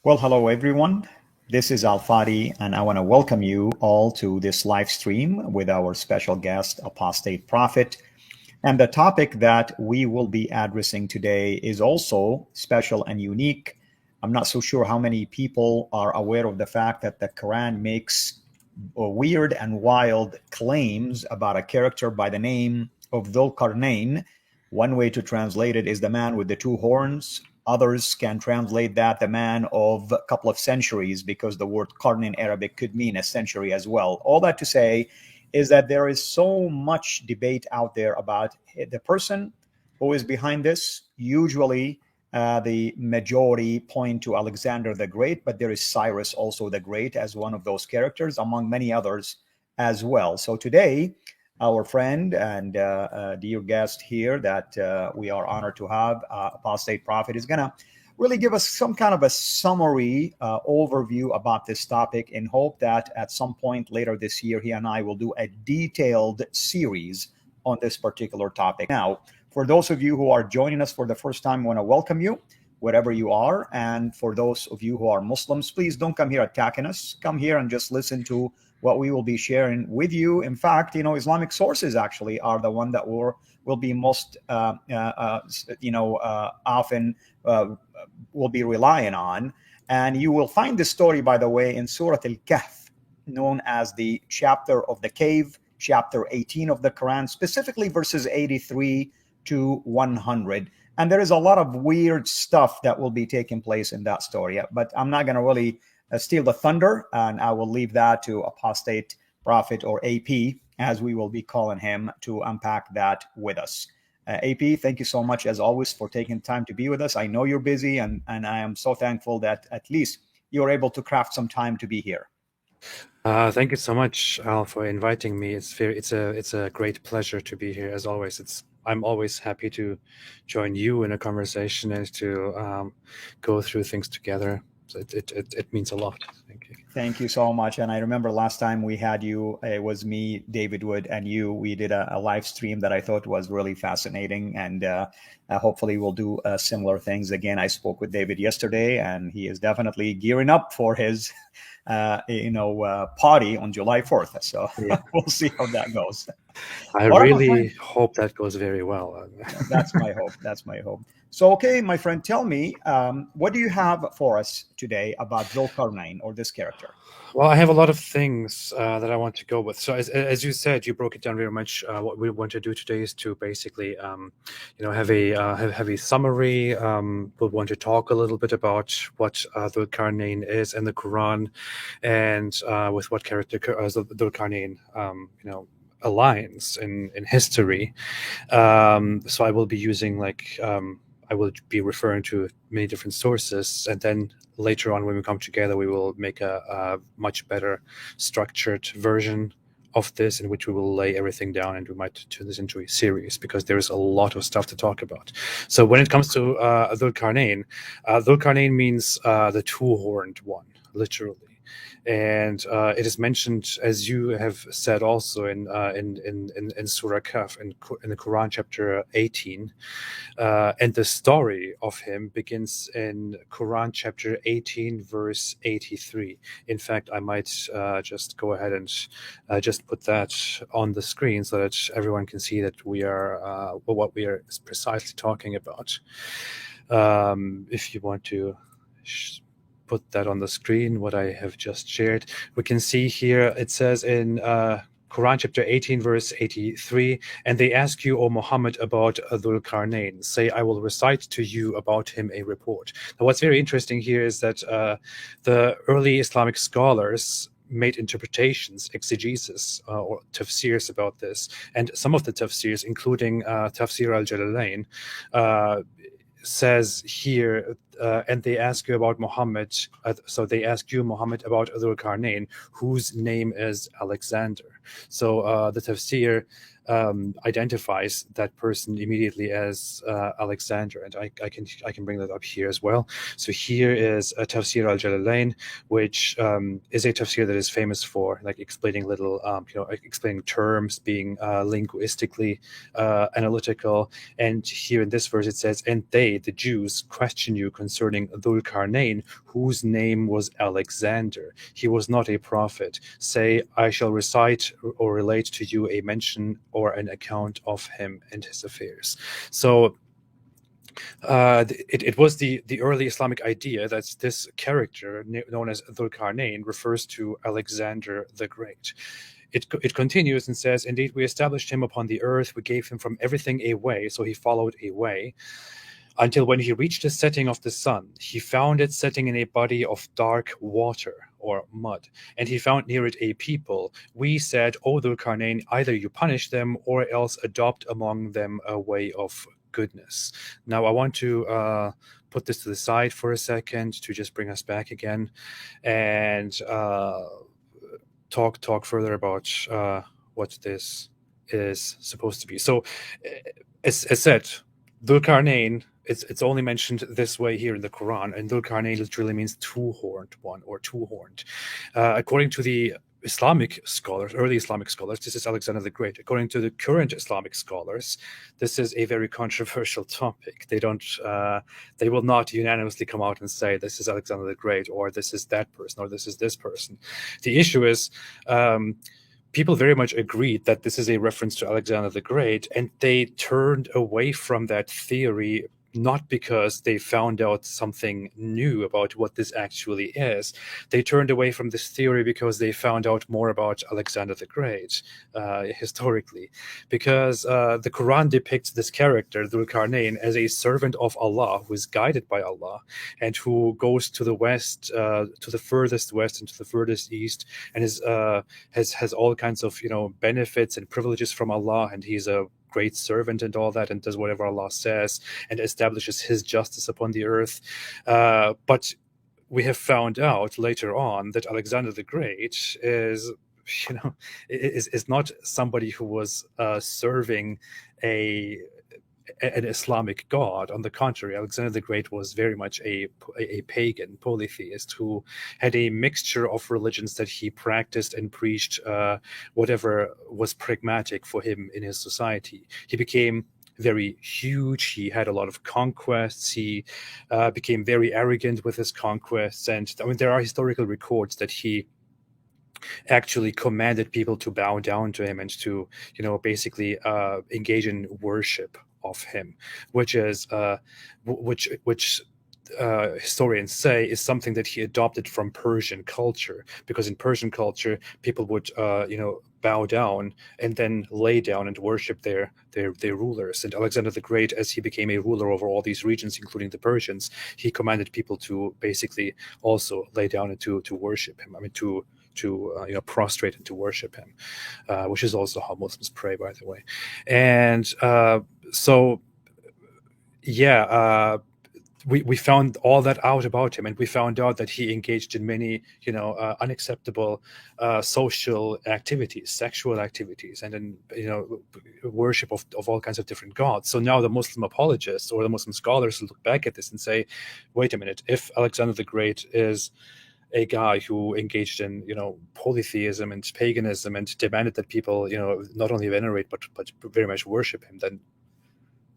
Well, hello everyone. This is Fadi, and I want to welcome you all to this live stream with our special guest, Apostate Prophet. And the topic that we will be addressing today is also special and unique. I'm not so sure how many people are aware of the fact that the Quran makes weird and wild claims about a character by the name of Dhul Qarnayn. One way to translate it is the man with the two horns. Others can translate that the man of a couple of centuries, because the word qarn in Arabic could mean a century as well. All that to say is that there is so much debate out there about the person who is behind this. Usually, the majority point to Alexander the Great, but there is Cyrus also the Great as one of those characters, among many others as well. So today, our friend and dear guest here that we are honored to have, Apostate Prophet, is going to really give us some kind of a summary overview about this topic, in hope that at some point later this year, he and I will do a detailed series on this particular topic. Now, for those of you who are joining us for the first time, I want to welcome you wherever you are. And for those of you who are Muslims, please don't come here attacking us. Come here and just listen to what we will be sharing with you. In fact, Islamic sources actually are the one that will be most, often will be relying on. And you will find this story, by the way, in Surah Al-Kahf, known as the chapter of the cave, chapter 18 of the Quran, specifically verses 83 to 100. And there is a lot of weird stuff that will be taking place in that story. But I'm not going to really steal the thunder, and I will leave that to Apostate Prophet, or AP, as we will be calling him, to unpack that with us. AP, thank you so much, as always, for taking time to be with us. I know you're busy, and I am so thankful that at least you're able to craft some time to be here. Thank you so much, Al, for inviting me. It's a great pleasure to be here, as always. I'm always happy to join you in a conversation and to go through things together. So it means a lot. Thank you. Thank you so much. And I remember last time we had you, it was me, David Wood, and you. We did a live stream that I thought was really fascinating. And hopefully we'll do similar things again. I spoke with David yesterday, and he is definitely gearing up for his party on July 4th. So Yeah. we'll see how that goes. I really hope that goes very well. That's my hope. That's my hope. So, okay, my friend, tell me, what do you have for us today about Dhul Qarnayn, or this character? Well, I have a lot of things that I want to go with. So, as you said, you broke it down very much. What we want to do today is to basically, have a summary. We'll want to talk a little bit about what Dhul Qarnayn is in the Quran, and with what character Dhul Qarnayn, aligns in history. So I will be using I will be referring to many different sources, and then later on when we come together, we will make a much better structured version of this, in which we will lay everything down, and we might turn this into a series, because there is a lot of stuff to talk about. So when it comes to Dhul Qarnayn means the two-horned one, literally. And it is mentioned, as you have said, also in Surah Kahf, in the Quran, chapter 18. And the story of him begins in Quran, chapter 18, verse 83. In fact, I might just go ahead and just put that on the screen, so that everyone can see that we are what we are precisely talking about. If you want to put that on the screen, what I have just shared, we can see here, it says in Quran chapter 18 verse 83, and they ask you, O Muhammad, about Dhul Qarnayn. Say, I will recite to you about him a report. Now, what's very interesting here is that the early Islamic scholars made interpretations, exegesis, or tafsirs about this. And some of the tafsirs, including Tafsir al-Jalalain, says here, and they ask you about Muhammad. So they ask you, Muhammad, about Dhul Qarnayn, whose name is Alexander. So the tafsir identifies that person immediately as Alexander, and I can bring that up here as well. So here is a Tafsir al-Jalalain, which is a tafsir that is famous for explaining explaining terms, being linguistically analytical. And here in this verse it says, and they, the Jews, question you concerning concerning Dhul Qarnayn, whose name was Alexander. He was not a prophet. Say, I shall recite or relate to you a mention or an account of him and his affairs. So it was the early Islamic idea that this character known as Dhul Qarnayn refers to Alexander the Great. It continues and says, indeed, we established him upon the earth. We gave him from everything a way. So he followed a way until when he reached the setting of the sun, he found it setting in a body of dark water or mud, and he found near it a people. We said, O Dhul Qarnayn, either you punish them or else adopt among them a way of goodness. Now, I want to put this to the side for a second to just bring us back again and talk further about what this is supposed to be. So, as said, Dhul Qarnayn, it's only mentioned this way here in the Quran, and Dhul Qarnayn literally means two-horned one or two-horned. According to the Islamic scholars, early Islamic scholars, this is Alexander the Great. According to the current Islamic scholars, this is a very controversial topic. They will not unanimously come out and say this is Alexander the Great, or this is that person, or this is this person. The issue is people very much agreed that this is a reference to Alexander the Great, and they turned away from that theory not because they found out something new about what this actually is. They turned away from this theory because they found out more about Alexander the Great historically, because the Quran depicts this character, Dhul Qarnayn, as a servant of Allah who is guided by Allah and who goes to the west, to the furthest west and to the furthest east, and has all kinds of benefits and privileges from Allah, and he's a great servant and all that, and does whatever Allah says and establishes his justice upon the earth. But we have found out later on that Alexander the Great is not somebody who was serving an Islamic god. On the contrary, Alexander the Great was very much a pagan polytheist who had a mixture of religions that he practiced and preached whatever was pragmatic for him in his society. He became very huge. He had a lot of conquests. He became very arrogant with his conquests. And I mean, there are historical records that he actually commanded people to bow down to him and to, basically engage in worship of him, which historians say is something that he adopted from Persian culture, because in Persian culture people would bow down and then lay down and worship their rulers. And Alexander the Great, as he became a ruler over all these regions, including the Persians, he commanded people to basically also lay down and to worship him. I mean, to prostrate and to worship him, which is also how Muslims pray, by the way. And we found all that out about him, and we found out that he engaged in many, unacceptable social activities, sexual activities, and then, worship of all kinds of different gods. So now the Muslim apologists or the Muslim scholars look back at this and say, wait a minute, if Alexander the Great is a guy who engaged in, polytheism and paganism and demanded that people, not only venerate but very much worship him, then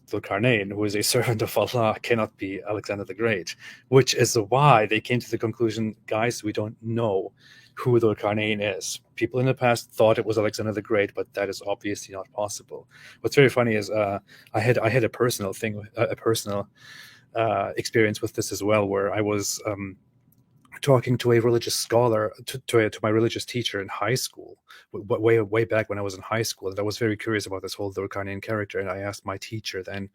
Dhul Qarnayn, who is a servant of Allah, cannot be Alexander the Great, which is why they came to the conclusion, guys, we don't know who Dhul Qarnayn is. People in the past thought it was Alexander the Great, but that is obviously not possible. What's very funny is I had a personal thing, a personal experience with this as well, where I was talking to a religious scholar, to my religious teacher in high school, way back when I was in high school, and I was very curious about this whole Dhul Qarnayn character, and I asked my teacher then,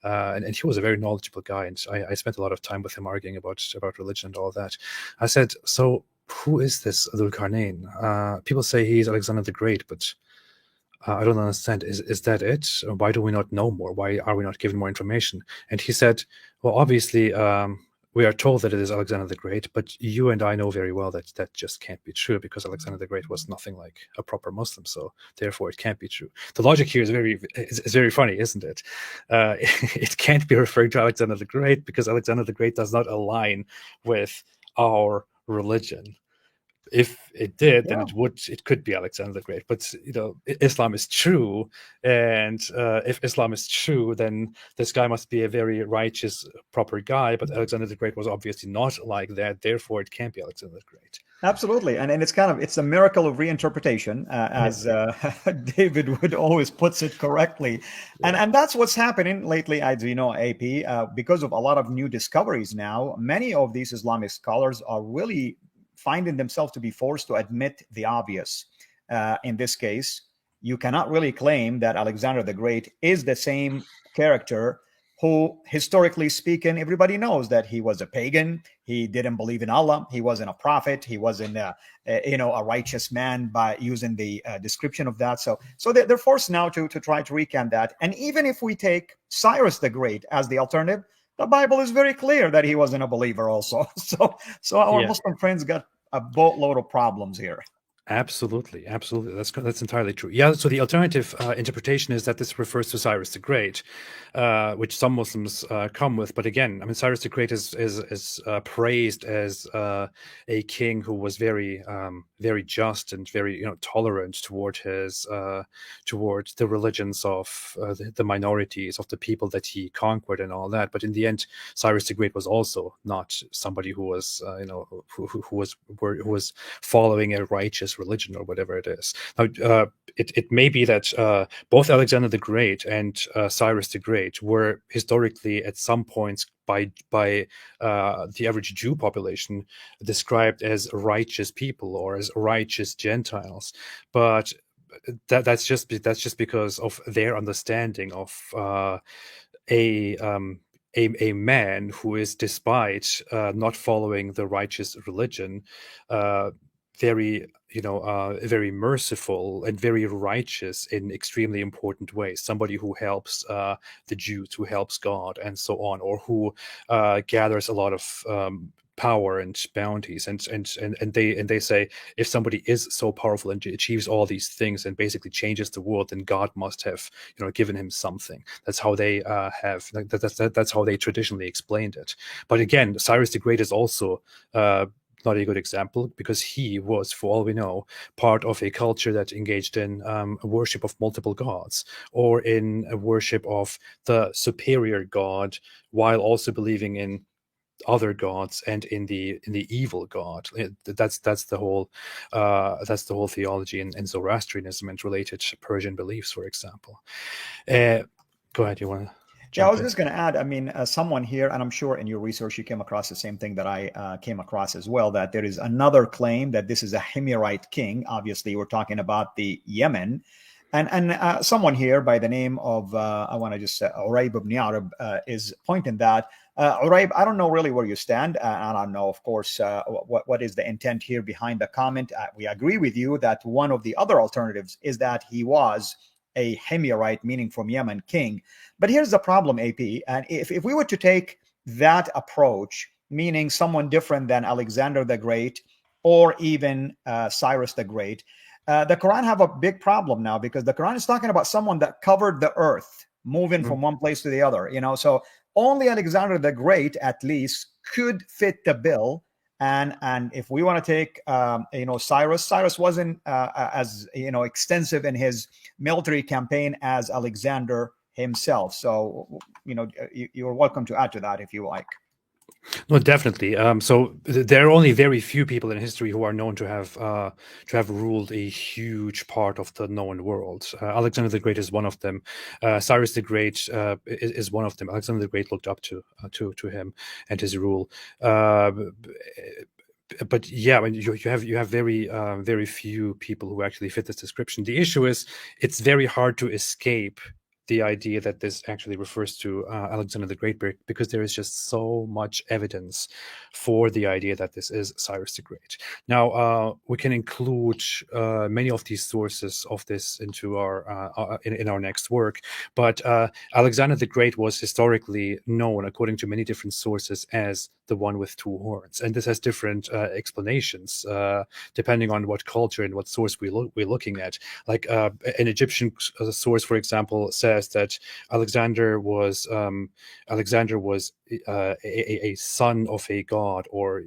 and he was a very knowledgeable guy, and I spent a lot of time with him arguing about religion and all that. I said, so who is this Dhul Qarnayn? People say he's Alexander the Great, but I don't understand. Is that it? Why do we not know more? Why are we not given more information? And he said, well, obviously, we are told that it is Alexander the Great, but you and I know very well that that just can't be true, because Alexander the Great was nothing like a proper Muslim, so therefore it can't be true. The logic here is very funny, isn't it? It can't be referring to Alexander the Great because Alexander the Great does not align with our religion. if it did, then Yeah. it could be Alexander the Great. But Islam is true, and if Islam is true, then this guy must be a very righteous, proper guy. But Alexander the Great was obviously not like that. Therefore, it can't be Alexander the Great. Absolutely, and it's a miracle of reinterpretation, Yeah, as David Wood always puts it correctly, yeah, and that's what's happening lately. As you know, AP, because of a lot of new discoveries now, many of these Islamic scholars are really finding themselves to be forced to admit the obvious. In this case, you cannot really claim that Alexander the Great is the same character who, historically speaking, everybody knows that he was a pagan. He didn't believe in Allah. He wasn't a prophet. He wasn't, a righteous man by using the description of that. So they're forced now to try to recant that. And even if we take Cyrus the Great as the alternative, the Bible is very clear that he wasn't a believer also. So our yeah. Muslim friends got a boatload of problems here. Absolutely, absolutely. That's entirely true. Yeah. So the alternative interpretation is that this refers to Cyrus the Great, which some Muslims come with. But again, I mean, Cyrus the Great is praised as a king who was very very just and very tolerant toward toward the religions of the minorities of the people that he conquered and all that. But in the end, Cyrus the Great was also not somebody who was who was following a righteous religion or whatever it is. Now, it may be that both Alexander the Great and Cyrus the Great were historically at some points by the average Jew population described as righteous people or as righteous Gentiles, but that's just because of their understanding of a man who is, despite not following the righteous religion, very very merciful and very righteous in extremely important ways. Somebody who helps the Jews, who helps God, and so on, or who gathers a lot of power and bounties, and they say, if somebody is so powerful and achieves all these things and basically changes the world, then God must have given him something. That's how they that's how they traditionally explained it. But again, Cyrus the Great is also not a good example, because he was, for all we know, part of a culture that engaged in worship of multiple gods, or in a worship of the superior god, while also believing in other gods and in the evil god. That's the whole theology in Zoroastrianism and related Persian beliefs, for example. Go ahead, you want to Yeah, I jump was in? just going to add, I mean, someone here, and I'm sure in your research you came across the same thing that I came across as well, that there is another claim that this is a Himyarite king. Obviously, we're talking about the Yemen. And someone here by the name of, I want to just say, Uraib ibn Arab, is pointing that, Uraib, I don't know really where you stand. I don't know, of course, what is the intent here behind the comment. We agree with you that one of the other alternatives is that he was a Himyarite, meaning from Yemen, king. But here's the problem, AP. And if we were to take that approach, meaning someone different than Alexander the Great or even Cyrus the Great, the Quran have a big problem now, because the Quran is talking about someone that covered the earth, moving from one place to the other. So only Alexander the Great, at least, could fit the bill. And if we want to take Cyrus wasn't as extensive in his military campaign as Alexander himself. So you're welcome to add to that if you like. No, definitely. So there are only very few people in history who are known to have ruled a huge part of the known world. Alexander the Great is one of them. Cyrus the Great is one of them. Alexander the Great looked up to him and his rule. But yeah, I mean, you have very few people who actually fit this description. The issue is, it's very hard to escape the idea that this actually refers to Alexander the Great, because there is just so much evidence for the idea that this is Cyrus the Great. Now, we can include many of these sources of this into our in our next work, but Alexander the Great was historically known, according to many different sources, as the one with two horns, and this has different explanations depending on what culture and what source we're looking at. Like an Egyptian source, for example, says that Alexander was a son of a god, or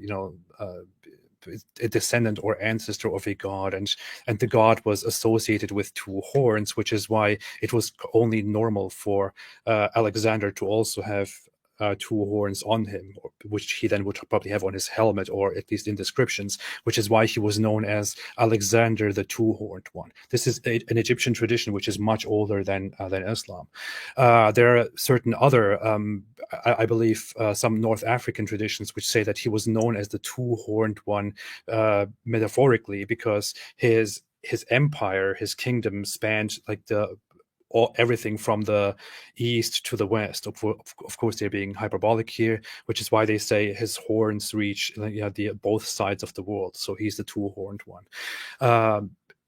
a descendant or ancestor of a god, and the god was associated with two horns, which is why it was only normal for Alexander to also have two horns on him, which he then would probably have on his helmet, or at least in descriptions, which is why he was known as Alexander the Two-Horned One. This is an Egyptian tradition which is much older than Islam. There are certain other, I believe, some North African traditions which say that he was known as the Two-Horned One, metaphorically, because his empire, his kingdom spanned like everything from the east to the west. Of course, they're being hyperbolic here, which is why they say his horns reach both sides of the world. So he's the two-horned one.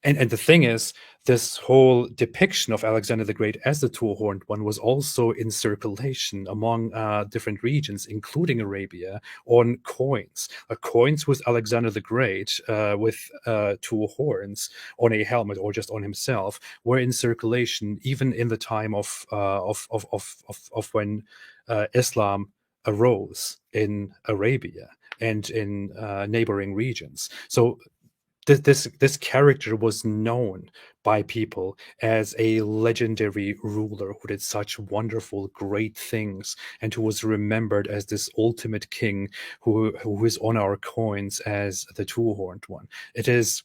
And the thing is, this whole depiction of Alexander the Great as the two-horned one was also in circulation among different regions, including Arabia, on coins. Coins with Alexander the Great with two horns on a helmet or just on himself were in circulation even in the time of when Islam arose in Arabia and in neighboring regions. So this character was known by people as a legendary ruler who did such wonderful, great things, and who was remembered as this ultimate king who is on our coins as the two-horned one. It is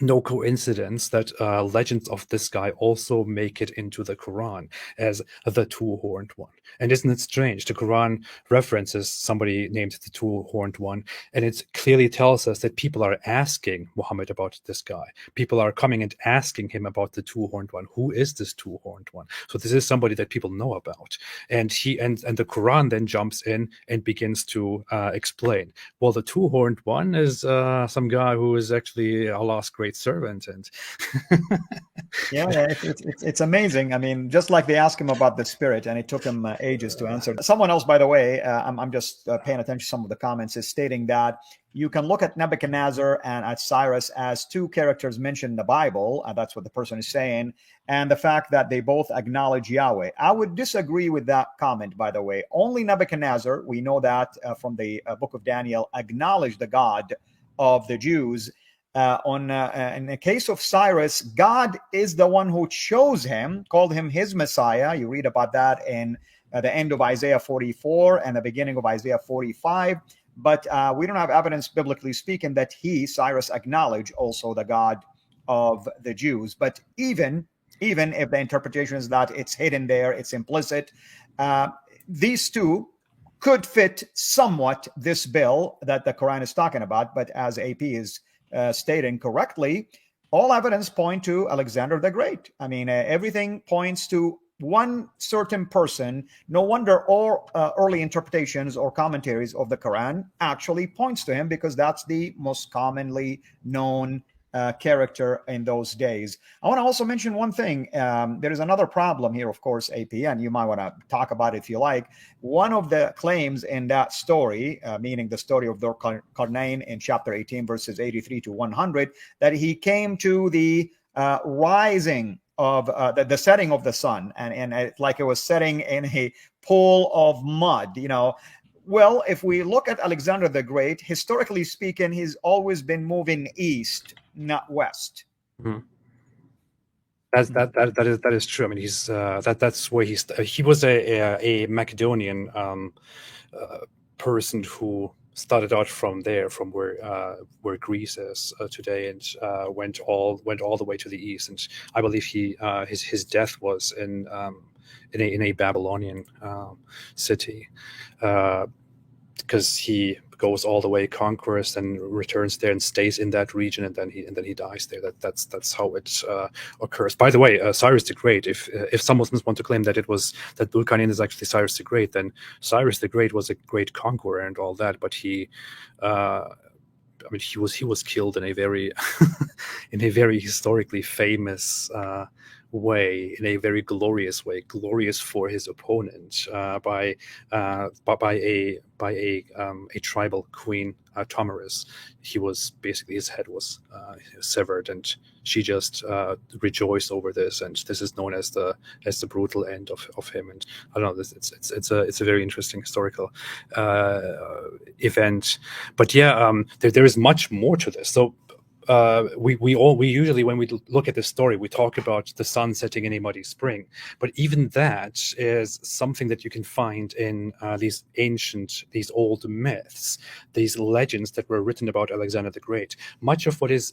no coincidence that legends of this guy also make it into the Quran as the two-horned one. And isn't it strange? The Quran references somebody named the two-horned one, and it clearly tells us that people are asking Muhammad about this guy. People are coming and asking him about the two-horned one. Who is this two-horned one? So this is somebody that people know about. And the Quran then jumps in and begins to explain, well, the two-horned one is some guy who is actually Allah's great servant. And it's amazing. I mean, just like they asked him about the spirit, and it took him ages to answer. Someone else, by the way, I'm just paying attention to some of the comments, is stating that you can look at Nebuchadnezzar and at Cyrus as two characters mentioned in the Bible. That's what the person is saying. And the fact that they both acknowledge Yahweh. I would disagree with that comment, by the way. Only Nebuchadnezzar, we know that from the book of Daniel, acknowledged the God of the Jews. In the case of Cyrus, God is the one who chose him, called him his Messiah. You read about that in the end of Isaiah 44 and the beginning of Isaiah 45. But we don't have evidence, biblically speaking, that Cyrus, acknowledged also the God of the Jews. But even if the interpretation is that it's hidden there, it's implicit, these two could fit somewhat this bill that the Quran is talking about. But as AP is stating correctly, all evidence point to Alexander the Great. I mean, everything points to one certain person. No wonder all early interpretations or commentaries of the Quran actually points to him, because that's the most commonly known character in those days. I want to also mention one thing. There is another problem here, of course, AP, and you might want to talk about it if you like. One of the claims in that story, meaning the story of Dhul Qarnayn in chapter 18, verses 83 to 100, that he came to the rising of the setting of the sun, and like it was setting in a pool of mud, Well, if we look at Alexander the Great, historically speaking, he's always been moving east, not west. Mm-hmm. That is true. I mean, he's that's where he was a Macedonian person who started out from where Greece is today, and went all the way to the east. And I believe his death was in a Babylonian city, because he goes all the way, conquers, and returns there and stays in that region, and then he dies there. That's how it occurs. By the way, Cyrus the Great. If some Muslims want to claim that Dhul Qarnayn is actually Cyrus the Great, then Cyrus the Great was a great conqueror and all that, but he was killed in a very in a very historically famous way, in a very glorious way, glorious for his opponent, by a tribal queen, Tomarus. He was basically, his head was severed, and she just rejoiced over this, and this is known as the brutal end of him. And I don't know, this it's a very interesting historical event. But yeah, there is much more to this. So we usually, when we look at this story, we talk about the sun setting in a muddy spring, but even that is something that you can find in these old myths, these legends that were written about Alexander the Great. Much of what is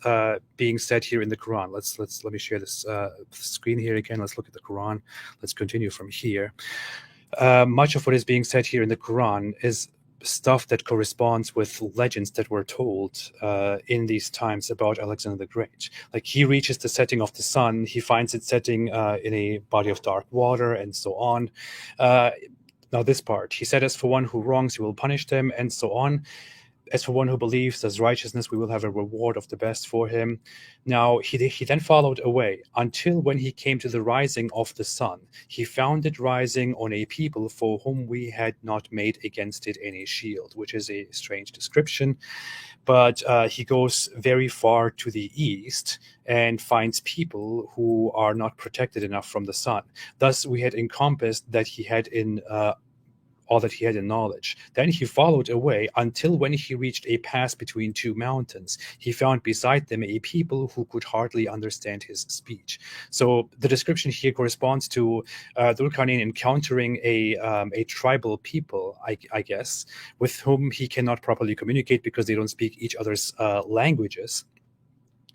being said here in the Quran, let me share this screen here again. Let's look at the Quran. Let's continue from here. Much of what is being said here in the Quran is stuff that corresponds with legends that were told in these times about Alexander the Great. Like, he reaches the setting of the sun, he finds it setting in a body of dark water, and so on. Now this part, he said, as for one who wrongs, you will punish them, and so on. As for one who believes as righteousness, we will have a reward of the best for him. Now he then followed away until when he came to the rising of the sun. He found it rising on a people for whom we had not made against it any shield, which is a strange description. But he goes very far to the east and finds people who are not protected enough from the sun. Thus we had encompassed that he had in all that he had in knowledge. Then he followed away until when he reached a pass between two mountains. He found beside them a people who could hardly understand his speech. So the description here corresponds to Dhul Qarnayn encountering a tribal people, I guess, with whom he cannot properly communicate because they don't speak each other's languages.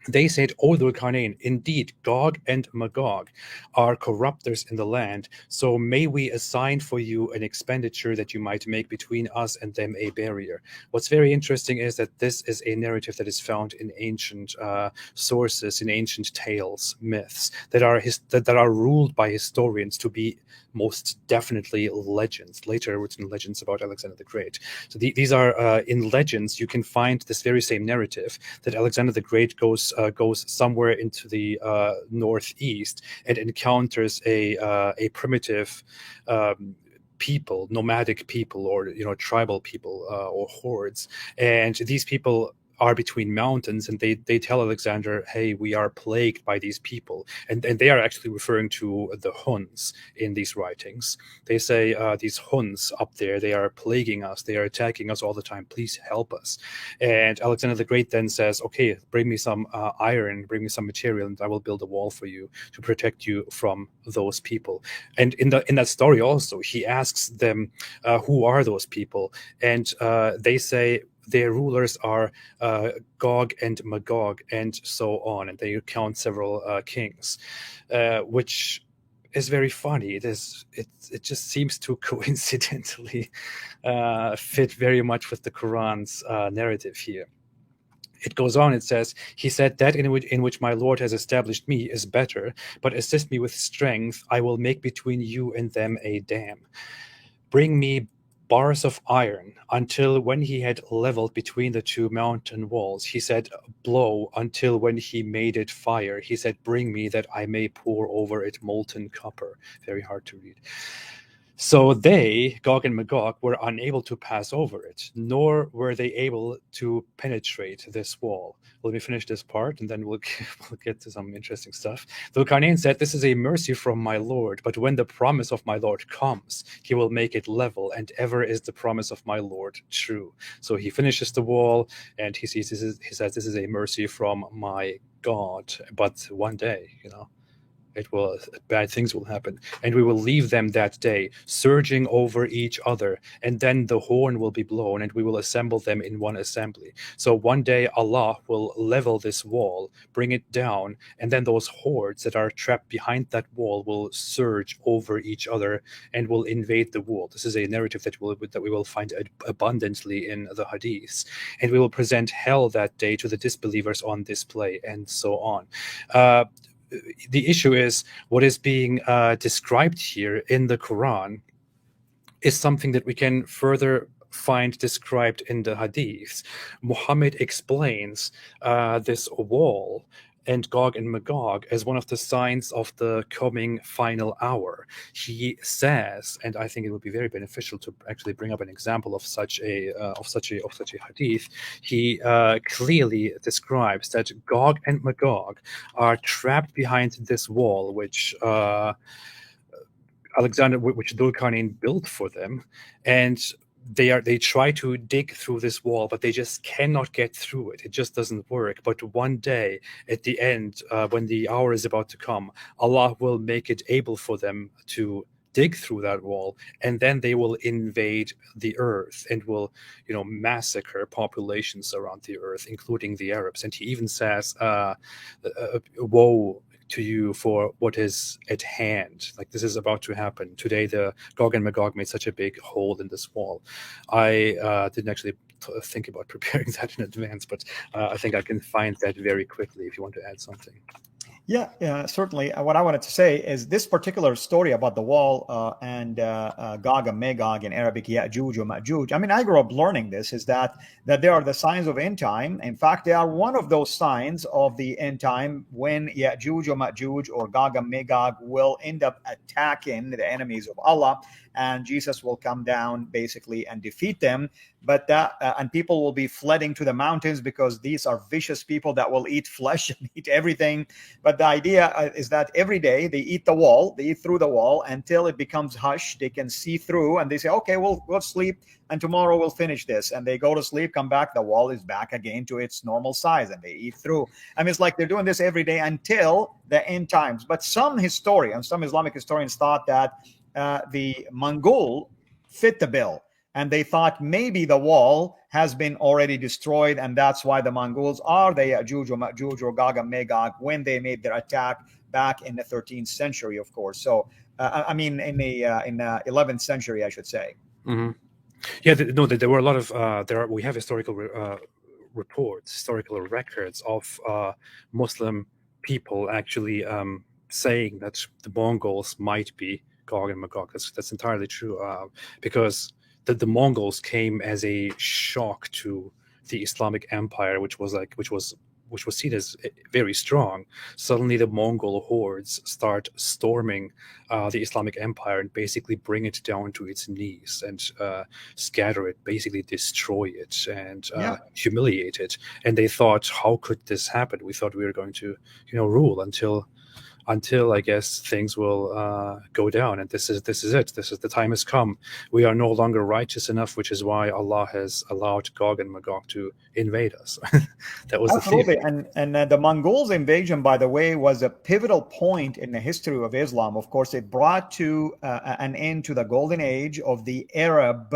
They said, O Dhul Qarnayn, indeed Gog and Magog are corruptors in the land, so may we assign for you an expenditure that you might make between us and them a barrier. What's very interesting is that this is a narrative that is found in ancient sources, in ancient tales, myths, that are ruled by historians to be most definitely legends, later written legends about Alexander the Great. So these are, in legends, you can find this very same narrative, that Alexander the Great goes somewhere into the northeast and encounters a primitive people, nomadic people, or tribal people, or hordes, and these people are between mountains, and they tell Alexander, hey, we are plagued by these people, and they are actually referring to the Huns in these writings. They say, these Huns up there, they are plaguing us, they are attacking us all the time, please help us. And Alexander the Great then says, okay, bring me some iron, bring me some material, and I will build a wall for you to protect you from those people. And in that story also, he asks them, who are those people? And they say, their rulers are Gog and Magog, and so on. And they count several kings, which is very funny. It just seems to coincidentally fit very much with the Quran's narrative here. It goes on, it says, he said, that in which my Lord has established me is better, but assist me with strength. I will make between you and them a dam. Bring me bars of iron, until when he had leveled between the two mountain walls. He said, blow, until when he made it fire. He said, bring me that I may pour over it molten copper. Very hard to read. So they, Gog and Magog, were unable to pass over it, nor were they able to penetrate this wall. Let me finish this part, and then we'll get to some interesting stuff. Dhul Qarnayn said, this is a mercy from my Lord, but when the promise of my Lord comes, he will make it level, and ever is the promise of my Lord true. So he finishes the wall, and he says, this is a mercy from my God, but one day, bad things will happen, and we will leave them that day, surging over each other, and then the horn will be blown, and we will assemble them in one assembly. So one day Allah will level this wall, bring it down, and then those hordes that are trapped behind that wall will surge over each other and will invade the world. This is a narrative that we will find abundantly in the hadiths, and we will present hell that day to the disbelievers on display, and so on. The issue is, what is being described here in the Quran is something that we can further find described in the hadiths. Muhammad explains this wall and Gog and Magog as one of the signs of the coming final hour. He says, and I think it would be very beneficial to actually bring up an example of such a hadith. He clearly describes that Gog and Magog are trapped behind this wall, which Dhul Qarnayn built for them, and they try to dig through this wall, but they just cannot get through it. It just doesn't work. But one day, at the end, when the hour is about to come, Allah will make it able for them to dig through that wall, and then they will invade the earth and will, massacre populations around the earth, including the Arabs. And he even says, woe to you for what is at hand. Like, this is about to happen. Today, the Gog and Magog made such a big hole in this wall. I didn't actually think about preparing that in advance, but I think I can find that very quickly if you want to add something. Yeah, certainly. What I wanted to say is this particular story about the wall and Gog and Magog in Arabic, Ya'juj or Ma'juj. I mean, I grew up learning this, is that they are the signs of end time. In fact, they are one of those signs of the end time when Ya'juj or Ma'juj or Gog and Magog will end up attacking the enemies of Allah, and Jesus will come down basically and defeat them. But and people will be flooding to the mountains because these are vicious people that will eat flesh and eat everything. But the idea is that every day they eat through the wall until it becomes hush. They can see through, and they say, okay, we'll sleep, and tomorrow we'll finish this. And they go to sleep, come back, the wall is back again to its normal size, and they eat through. I mean, it's like they're doing this every day until the end times. But some Islamic historians thought that the Mongol fit the bill. And they thought maybe the wall has been already destroyed, and that's why the Mongols are the Ya'juj or Ma'juj or Gog and Magog when they made their attack back in the 13th century, of course. So, I mean, in the 11th century, I should say. Mm-hmm. Yeah, there were a lot of we have historical reports, historical records of Muslim people actually saying that the Mongols might be Gog and Magog. That's entirely true, because the Mongols came as a shock to the Islamic Empire, which was seen as very strong. Suddenly, the Mongol hordes start storming the Islamic Empire and basically bring it down to its knees and scatter it, basically destroy it and humiliate it. And they thought, how could this happen? We thought we were going to, rule until I guess things will go down, and this is it. The time has come. We are no longer righteous enough, which is why Allah has allowed Gog and Magog to invade us. That was absolutely the theory. And the Mongols' invasion, by the way, was a pivotal point in the history of Islam. Of course, it brought to an end to the golden age of the Arab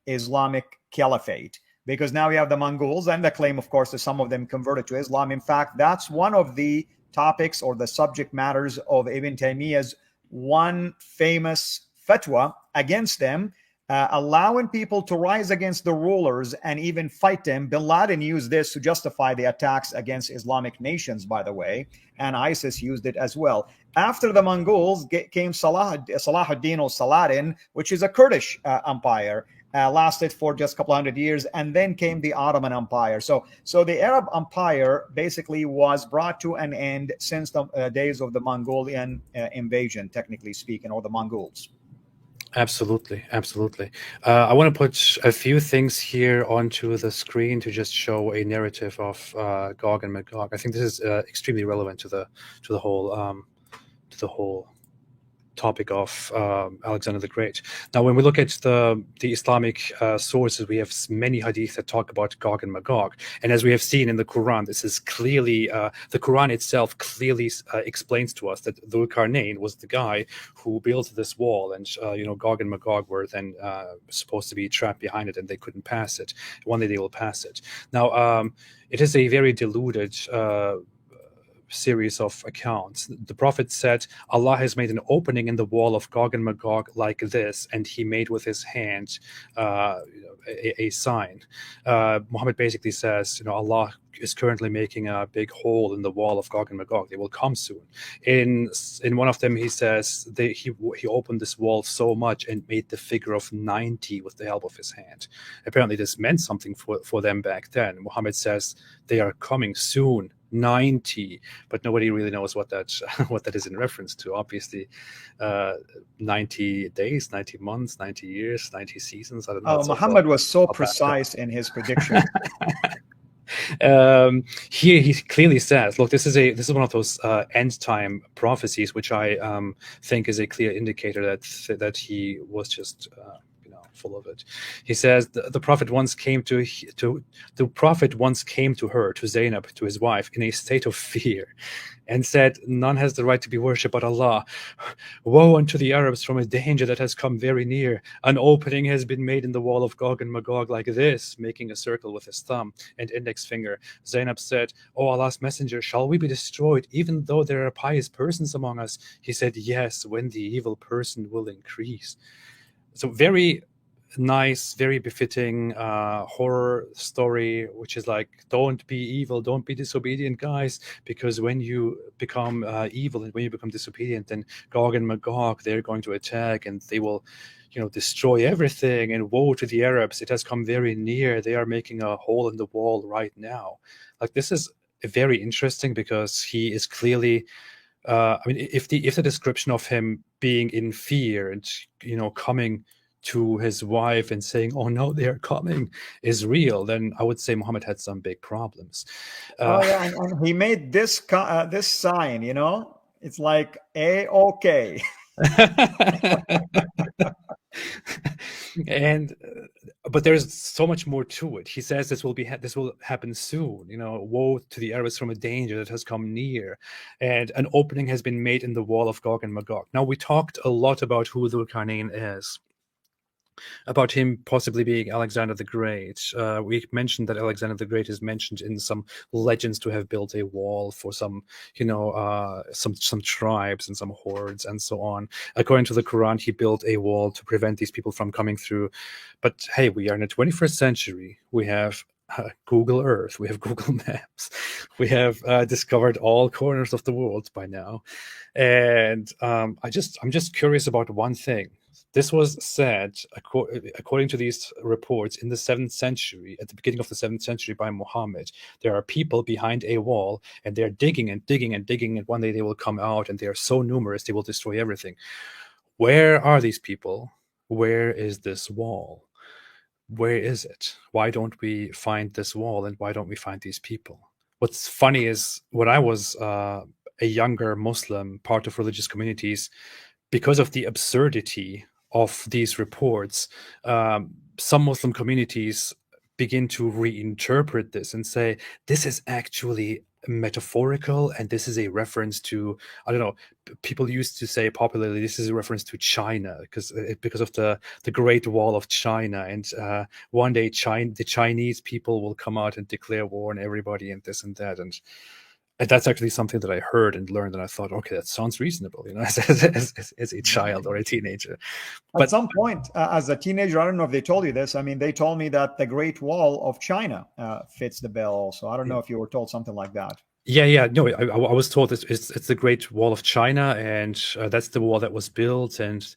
Islamic Caliphate, because now you have the Mongols, and the claim, of course, that some of them converted to Islam. In fact, that's one of the topics or the subject matters of Ibn Taymiyyah's one famous fatwa against them, allowing people to rise against the rulers and even fight them. Bin Laden used this to justify the attacks against Islamic nations, by the way, and ISIS used it as well. After the Mongols came Salahuddin or Saladin, which is a Kurdish empire. Lasted for just a couple hundred years, and then came the Ottoman Empire. So the Arab Empire basically was brought to an end since the days of the Mongolian invasion, technically speaking, or the Mongols. Absolutely. I want to put a few things here onto the screen to just show a narrative of Gog and Magog. I think this is extremely relevant to the whole topic of Alexander the Great. Now, when we look at the Islamic sources, we have many hadith that talk about Gog and Magog. And as we have seen in the Quran, this is clearly, the Quran itself clearly explains to us that Dhul Qarnayn was the guy who built this wall. And, Gog and Magog were then supposed to be trapped behind it, and they couldn't pass it. One day they will pass it. Now, it is a very diluted series of accounts. The Prophet said, Allah has made an opening in the wall of Gog and Magog like this, and he made with his hand a sign. Muhammad basically says, Allah is currently making a big hole in the wall of Gog and Magog. They will come soon. In one of them, he says he opened this wall so much and made the figure of 90 with the help of his hand. Apparently, this meant something for them back then. Muhammad says they are coming soon. 90, but nobody really knows what that what that is in reference to. Obviously, 90 days, 90 months, 90 years, 90 seasons. I don't know. Oh, It's also Muhammad was so a bad term. precise in his prediction. Here he clearly says, "Look, this is one of those end time prophecies, which I think is a clear indicator that he was just full of it." He says the prophet once came to her, to Zainab, to his wife, in a state of fear, and said, "None has the right to be worshipped but Allah. Woe unto the Arabs from a danger that has come very near. An opening has been made in the wall of Gog and Magog like this," making a circle with his thumb and index finger. Zainab said, "O Allah's messenger, shall we be destroyed even though there are pious persons among us?" He said, "Yes, when the evil person will increase." So very nice, very befitting horror story, which is like, don't be evil, don't be disobedient, guys, because when you become evil and when you become disobedient, then Gog and Magog, they're going to attack and they will destroy everything, and woe to the Arabs, it has come very near, they are making a hole in the wall right now. Like, this is very interesting because he is clearly if the description of him being in fear and coming to his wife and saying, "Oh no, they are coming," is real, then I would say Muhammad had some big problems. Oh yeah, and he made this this sign. It's like A-OK. And but there's so much more to it. He says this will happen soon. Woe to the Arabs from a danger that has come near, and an opening has been made in the wall of Gog and Magog. Now, we talked a lot about who Dhul Qarnayn is, about him possibly being Alexander the Great. We mentioned that Alexander the Great is mentioned in some legends to have built a wall for some tribes and some hordes and so on. According to the Quran, he built a wall to prevent these people from coming through. But hey, we are in the 21st century. We have Google Earth, we have Google Maps, we have discovered all corners of the world by now, and I'm just curious about one thing. This was said, according to these reports, in the 7th century, at the beginning of the 7th century, by Muhammad. There are people behind a wall, and they're digging and digging and digging, and one day they will come out, and they are so numerous, they will destroy everything. Where are these people? Where is this wall? Where is it? Why don't we find this wall, and why don't we find these people? What's funny is, when I was a younger Muslim, part of religious communities, because of the absurdity of these reports, some Muslim communities begin to reinterpret this and say, this is actually metaphorical, and this is a reference to, I don't know, people used to say popularly, this is a reference to China, because of the Great Wall of China, and one day the Chinese people will come out and declare war on everybody, and this and that, and that's actually something that I heard and learned, and I thought, okay, that sounds reasonable, as a child or a teenager. At some point, as a teenager, I don't know if they told you this. I mean, they told me that the Great Wall of China fits the bill also. I don't know if you were told something like that. Yeah. No, I was told it's the Great Wall of China, and that's the wall that was built, and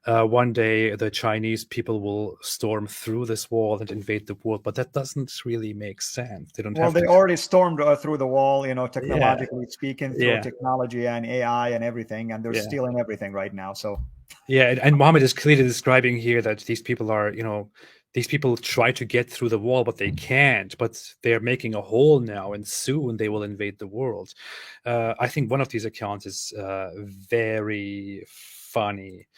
one day the Chinese people will storm through this wall and invade the world. But that doesn't really make sense. They don't have. Well, they already stormed through the wall, technologically speaking, through technology and AI and everything, and they're stealing everything right now. So. Yeah, and Muhammad is clearly describing here that these people are, these people try to get through the wall, but they can't. But they're making a hole now, and soon they will invade the world. I think one of these accounts is very funny,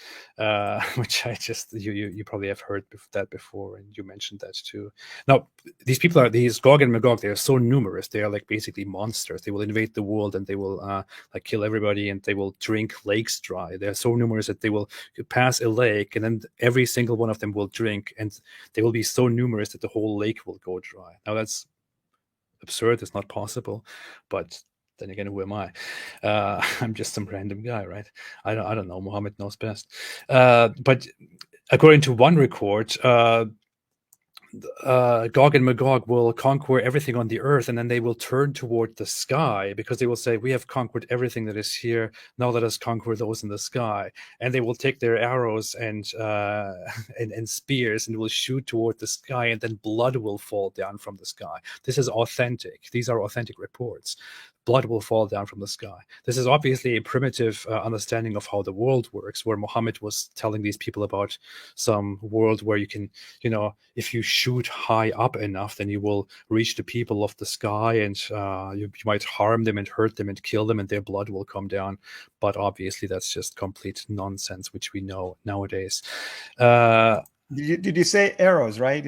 which I just you probably have heard that before, and you mentioned that too. Now, these people these Gog and Magog. They are so numerous. They are like basically monsters. They will invade the world, and they will like kill everybody, and they will drink lakes dry. They are so numerous that they will pass a lake, and then every single one of them will drink, and they will be so numerous that the whole lake will go dry. Now, that's absurd. It's not possible, but then again, who am I? I'm just some random guy, right? I don't know. Muhammad knows best. But according to one record, Gog and Magog will conquer everything on the earth, and then they will turn toward the sky, because they will say, we have conquered everything that is here. Now let us conquer those in the sky. And they will take their arrows and spears, and will shoot toward the sky, and then blood will fall down from the sky. This is authentic. These are authentic reports. blood will fall down from the sky. This is obviously a primitive understanding of how the world works, where Muhammad was telling these people about some world where you can, if you shoot high up enough, then you will reach the people of the sky, and you might harm them and hurt them and kill them, and their blood will come down. But obviously that's just complete nonsense, which we know nowadays. Did you say arrows, right?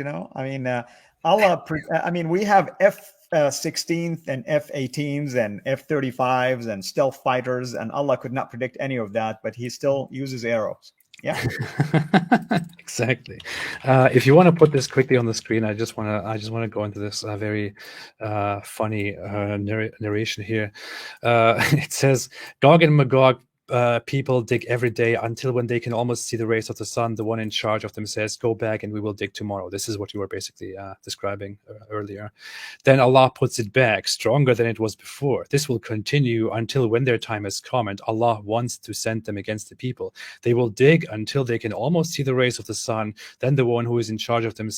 Allah, we have F-16 and F-18s and F-35s and stealth fighters, and Allah could not predict any of that, but he still uses arrows. Yeah. Exactly. If you want to put this quickly on the screen, I just want to go into this very funny narration here. It says, Gog and Magog people dig every day until when they can almost see the rays of the sun, the one in charge of them says, go back and we will dig tomorrow. This is what you were basically describing earlier. Then Allah puts it back stronger than it was before. This will continue until when their time has come and Allah wants to send them against the people. They will dig until they can almost see the rays of the sun. Then the one who is in charge of them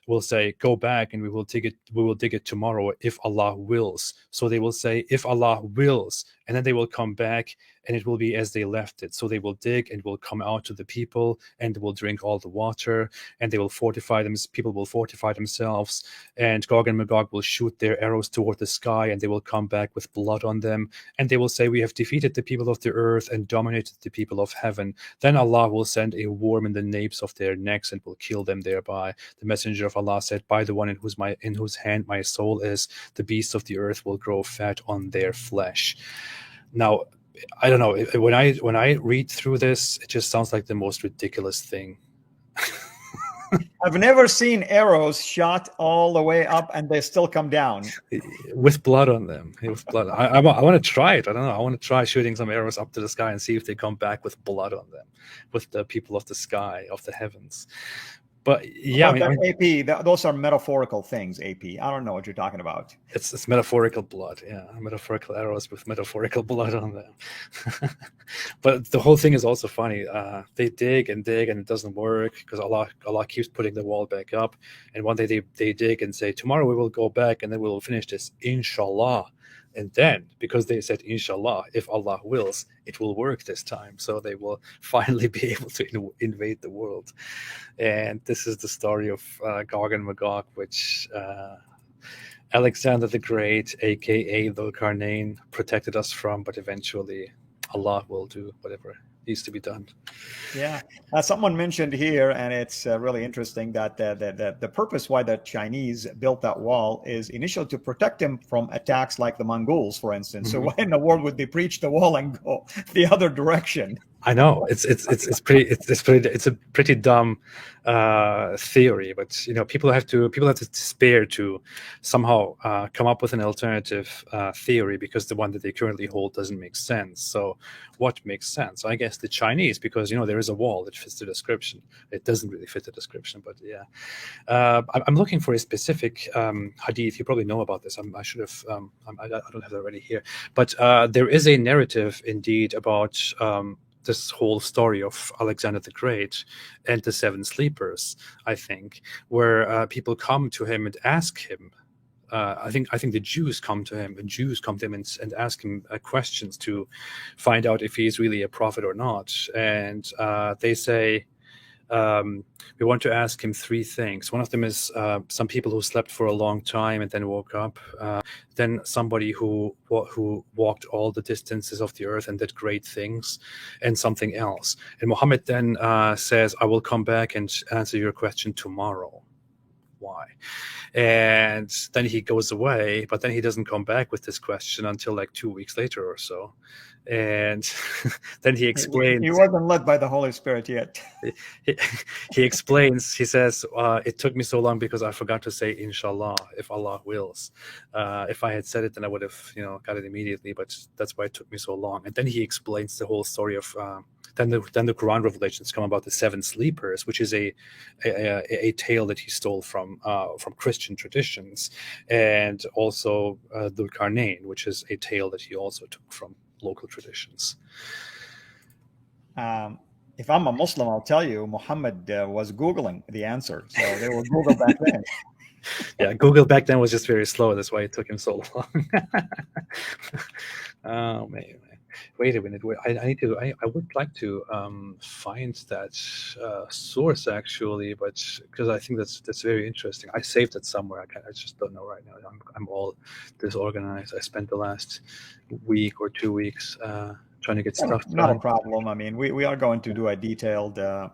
will say, go back and we will dig it tomorrow if Allah wills. So they will say, if Allah wills, and then they will come back and it will be as they left it. So they will dig and will come out to the people and will drink all the water, and they will fortify them. People will fortify themselves, and Gog and Magog will shoot their arrows toward the sky, and they will come back with blood on them, and they will say, we have defeated the people of the earth and dominated the people of heaven. Then Allah will send a worm in the napes of their necks and will kill them thereby. The messenger of Allah said, by the one in whose hand my soul is, the beasts of the earth will grow fat on their flesh. Now, I don't know, when I read through this, it just sounds like the most ridiculous thing. I've never seen arrows shot all the way up and they still come down with blood on them. With blood. I want to try it. I don't know. I want to try shooting some arrows up to the sky and see if they come back with blood on them, with the people of the sky, of the heavens. But yeah, AP, those are metaphorical things, AP. I don't know what you're talking about. It's metaphorical blood, yeah. Metaphorical arrows with metaphorical blood on them. But the whole thing is also funny. They dig and it doesn't work because Allah keeps putting the wall back up. And one day they dig and say, tomorrow we will go back and then we will finish this, inshallah. And then, because they said, inshallah, if Allah wills, it will work this time. So they will finally be able to invade the world. And this is the story of Gog and Magog, which Alexander the Great, a.k.a. Dhul Qarnayn, protected us from. But eventually, Allah will do whatever needs to be done. Yeah, someone mentioned here, and it's really interesting that the purpose why the Chinese built that wall is initially to protect them from attacks like the Mongols, for instance. Mm-hmm. So why in the world would they breach the wall and go the other direction? I know it's a pretty dumb theory, but people have to spare to somehow come up with an alternative theory, because the one that they currently hold doesn't make sense. So what makes sense? I guess the Chinese, because there is a wall that fits the description. It doesn't really fit the description, but yeah. I'm looking for a specific hadith. You probably know about this. I should have. I don't have that already here, but there is a narrative indeed about this whole story of Alexander the Great and the seven sleepers, I think, where people come to him and ask him. I think the Jews come to him, and ask him questions to find out if he's really a prophet or not. And they say, we want to ask him three things. One of them is some people who slept for a long time and then woke up. Then somebody who walked all the distances of the earth and did great things, and something else. And Muhammad then says, I will come back and answer your question tomorrow. Why? And then he goes away, but then he doesn't come back with this question until like 2 weeks later or so. And then he explains. He wasn't led by the Holy Spirit yet. He explains, he says, it took me so long because I forgot to say inshallah, if Allah wills. If I had said it, then I would have got it immediately, but that's why it took me so long. And then he explains the whole story of then the Quran revelations come about the seven sleepers, which is a tale that he stole from Christian traditions, and also Dhul Qarnayn, which is a tale that he also took from local traditions. If I'm a Muslim, I'll tell you, Muhammad was Googling the answer. So they were Google back then. Yeah, Google back then was just very slow. That's why it took him so long. Oh man. Wait a minute. I need to. I would like to find that source actually, but because I think that's very interesting. I saved it somewhere. I just don't know right now. I'm all disorganized. I spent the last week or 2 weeks trying to get stuff Not a done. problem. I mean, we are going to do a detailed, Yeah,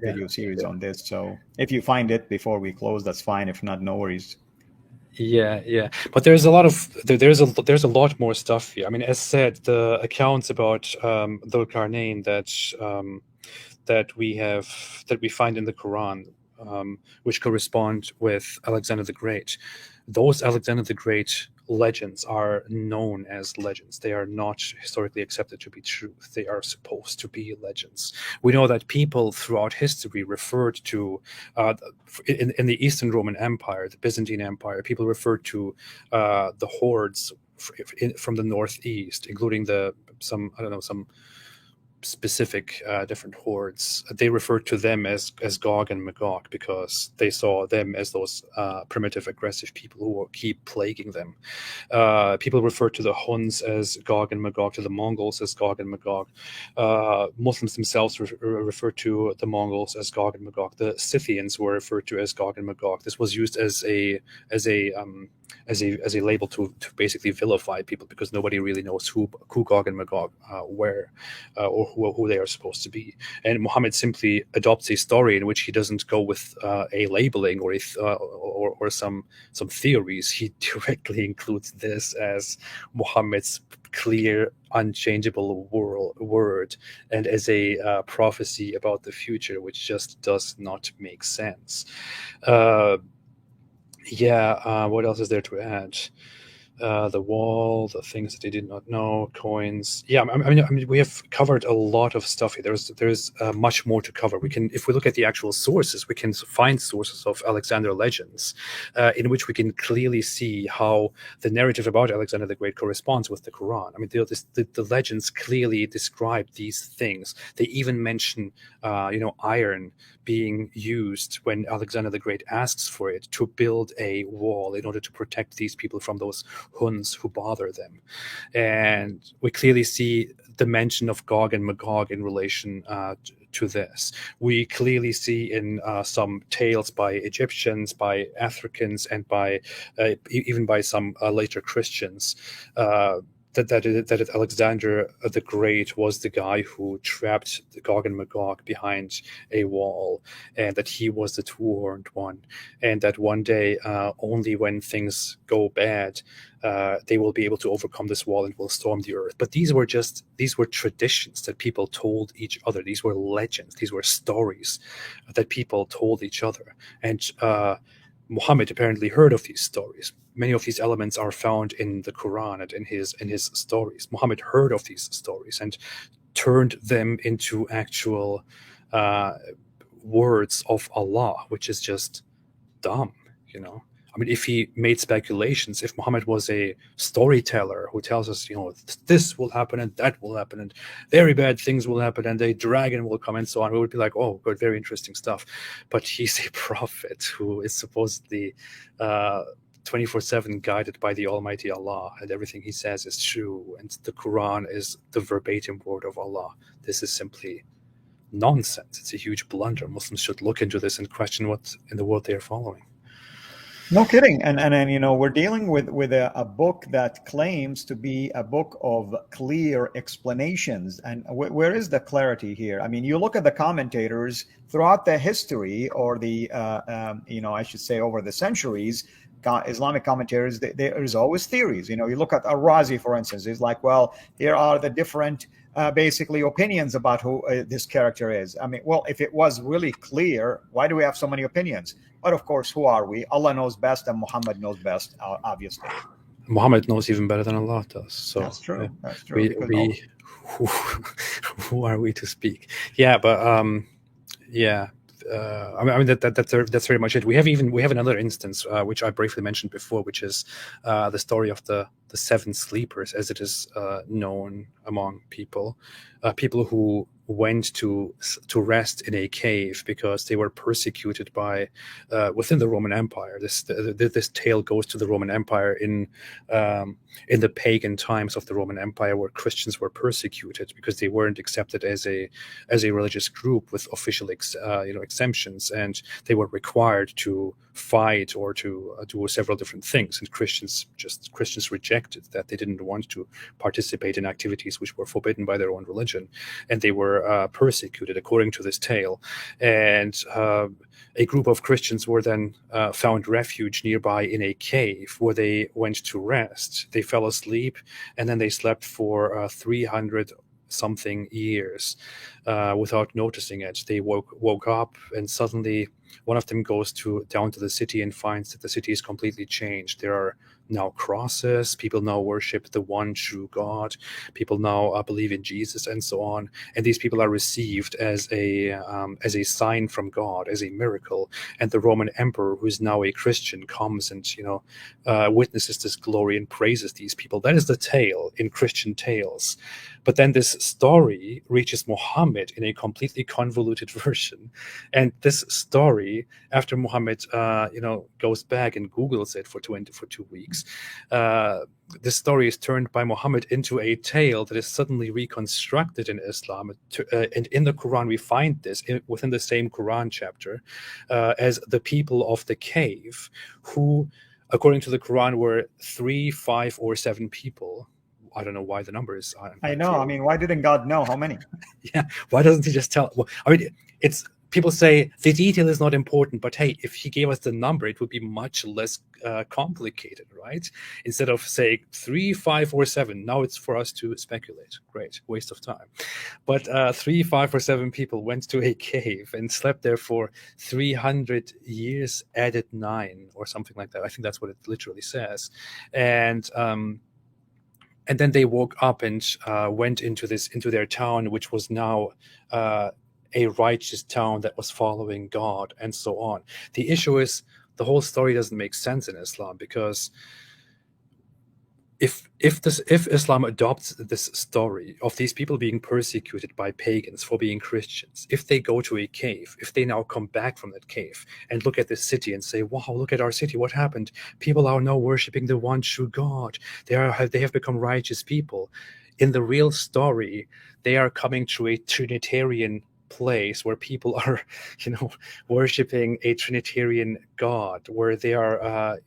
video series yeah. on this. So if you find it before we close, that's fine. If not, no worries. Yeah, but there's a lot of there's a lot more stuff here. I mean, as said, the accounts about Dhul Qarnayn that we find in the Quran, which correspond with Alexander the Great. Those Alexander the Great legends are known as legends. They are not historically accepted to be truth. They are supposed to be legends. We know that people throughout history referred to, in the Eastern Roman Empire, the Byzantine Empire, people referred to the hordes from the northeast, including some specific different hordes. They referred to them as Gog and Magog because they saw them as those primitive, aggressive people who will keep plaguing them. People refer to the Huns as Gog and Magog, to the Mongols as Gog and Magog. Muslims themselves refer to the Mongols as Gog and Magog. The Scythians were referred to as Gog and Magog. This was used as a label to basically vilify people because nobody really knows who Gog and Magog were or who they are supposed to be. And Muhammad simply adopts a story in which he doesn't go with a labeling or some theories. He directly includes this as Muhammad's clear, unchangeable word and as a prophecy about the future, which just does not make sense. What else is there to add? The wall, the things that they did not know, coins. Yeah, I mean, we have covered a lot of stuff here. There's much more to cover. If we look at the actual sources, we can find sources of Alexander legends, in which we can clearly see how the narrative about Alexander the Great corresponds with the Quran. I mean, the legends clearly describe these things. They even mention, iron being used when Alexander the Great asks for it to build a wall in order to protect these people from those Huns who bother them. And we clearly see the mention of Gog and Magog in relation to this. We clearly see in some tales by Egyptians, by Africans, and even by some later Christians, that Alexander the Great was the guy who trapped Gog and Magog behind a wall, and that he was the two-horned one, and that one day, only when things go bad, they will be able to overcome this wall and will storm the earth. But these were traditions that people told each other. These were legends. These were stories that people told each other. And Muhammad apparently heard of these stories. Many of these elements are found in the Quran and in his stories. Muhammad heard of these stories and turned them into actual words of Allah, which is just dumb, I mean, if he made speculations, if Muhammad was a storyteller who tells us, this will happen and that will happen and very bad things will happen and a dragon will come and so on, we would be like, oh, good, very interesting stuff. But he's a prophet who is supposedly 24/7 guided by the Almighty Allah, and everything he says is true, and the Quran is the verbatim word of Allah. This is simply nonsense. It's a huge blunder. Muslims should look into this and question what in the world they are following. No kidding. And we're dealing with a book that claims to be a book of clear explanations. And where is the clarity here? I mean, you look at the commentators throughout the history, or I should say over the centuries, Islamic commentators, there's always theories. You look at Al-Razi, for instance, it's like, well, here are the different basically opinions about who this character is. I mean, well, if it was really clear, why do we have so many opinions? But of course, who are we? Allah knows best, and Muhammad knows best, obviously. Muhammad knows even better than Allah does. So that's true. That's true. Who are we to speak? Yeah, but I mean that's very much it. We have another instance which I briefly mentioned before, which is the story of the seven sleepers, as it is known among people who went to rest in a cave because they were persecuted by within the Roman Empire. This tale goes to the Roman Empire in the pagan times of the Roman Empire, where Christians were persecuted because they weren't accepted as a religious group with official exemptions, and they were required to fight or to do several different things. And Christians rejected that. They didn't want to participate in activities which were forbidden by their own religion, and they were persecuted according to this tale. And a group of Christians were then found refuge nearby in a cave where they went to rest. They fell asleep, and then they slept for 300 something years without noticing it. They woke up, and suddenly one of them goes down to the city and finds that the city is completely changed. There are now crosses. People now worship the one true God. People now believe in Jesus, and so on. And these people are received as a sign from God, as a miracle. And the Roman emperor, who is now a Christian, comes and witnesses this glory and praises these people. That is the tale in Christian tales. But then this story reaches Muhammad in a completely convoluted version. And this story, after Muhammad, goes back and Googles it for 2 weeks, this story is turned by Muhammad into a tale that is suddenly reconstructed in Islam. And in the Quran, we find this within the same Quran chapter as the people of the cave, who, according to the Quran, were 3, 5, or 7 people. I don't know why the number is. I know. I mean, why didn't God know how many? Yeah. Why doesn't he just tell? Well, I mean, it's people say the detail is not important, but hey, if he gave us the number, it would be much less complicated, right? Instead of saying 3, 5, or 7, now it's for us to speculate. Great, waste of time. But 3, 5, or 7 people went to a cave and slept there for 300 years, added 9, or something like that. I think that's what it literally says. And then they woke up and went into their town, which was now a righteous town that was following God, and so on. The issue is the whole story doesn't make sense in Islam, because if Islam adopts this story of these people being persecuted by pagans for being Christians, if they go to a cave, if they now come back from that cave and look at this city and say, wow, look at our city, what happened? People are now worshiping the one true God. They have become righteous people. In the real story, they are coming to a Trinitarian place where people are, worshiping a Trinitarian God, where they are,